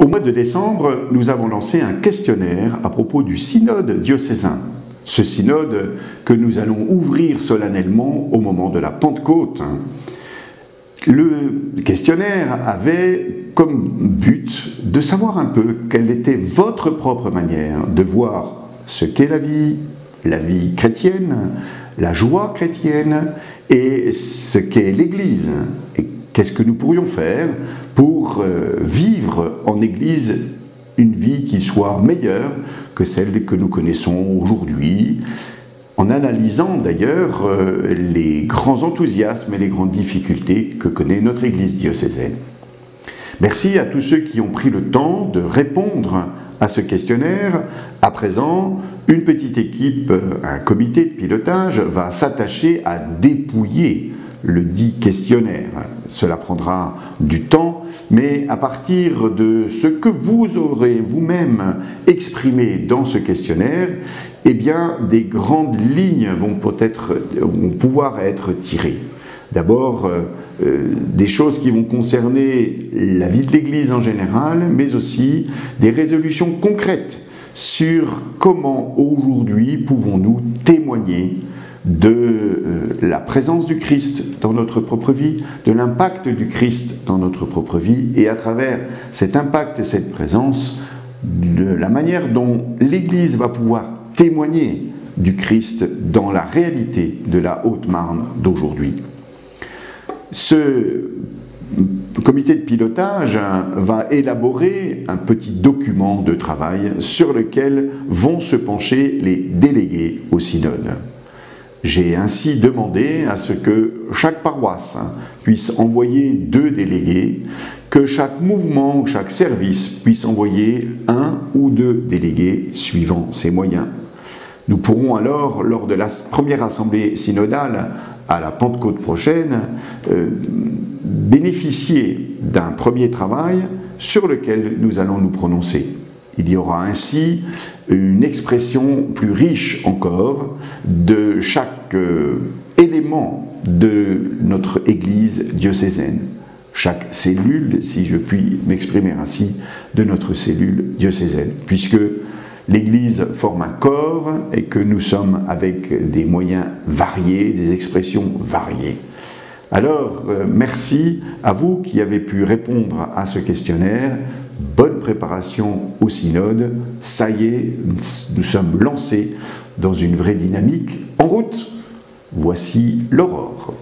Au mois de décembre, nous avons lancé un questionnaire à propos du synode diocésain. Ce synode que nous allons ouvrir solennellement au moment de la Pentecôte. Le questionnaire avait comme but de savoir un peu quelle était votre propre manière de voir ce qu'est la vie chrétienne, la joie chrétienne et ce qu'est l'Église. Et qu'est-ce que nous pourrions faire pour vivre en Église une vie qui soit meilleure que celle que nous connaissons aujourd'hui, en analysant d'ailleurs les grands enthousiasmes et les grandes difficultés que connaît notre Église diocésaine. Merci à tous ceux qui ont pris le temps de répondre à ce questionnaire. À présent, une petite équipe, un comité de pilotage va s'attacher à dépouiller le dit questionnaire. Cela prendra du temps, mais à partir de ce que vous aurez vous-même exprimé dans ce questionnaire, eh bien, des grandes lignes vont pouvoir être tirées. D'abord, des choses qui vont concerner la vie de l'Église en général, mais aussi des résolutions concrètes sur comment aujourd'hui pouvons-nous témoigner de la présence du Christ dans notre propre vie, de l'impact du Christ dans notre propre vie, et à travers cet impact et cette présence, de la manière dont l'Église va pouvoir témoigner du Christ dans la réalité de la Haute-Marne d'aujourd'hui. Ce comité de pilotage va élaborer un petit document de travail sur lequel vont se pencher les délégués au synode. J'ai ainsi demandé à ce que chaque paroisse puisse envoyer 2 délégués, que chaque mouvement, chaque service puisse envoyer 1 ou 2 délégués suivant ses moyens. Nous pourrons alors, lors de la première assemblée synodale à la Pentecôte prochaine, bénéficier d'un premier travail sur lequel nous allons nous prononcer. Il y aura ainsi une expression plus riche encore de chaque élément de notre Église diocésaine. Chaque cellule, si je puis m'exprimer ainsi, de notre cellule diocésaine, puisque l'Église forme un corps et que nous sommes avec des moyens variés, des expressions variées. Alors, merci à vous qui avez pu répondre à ce questionnaire. Bonne préparation au synode. Ça y est, nous sommes lancés dans une vraie dynamique. En route, voici l'aurore.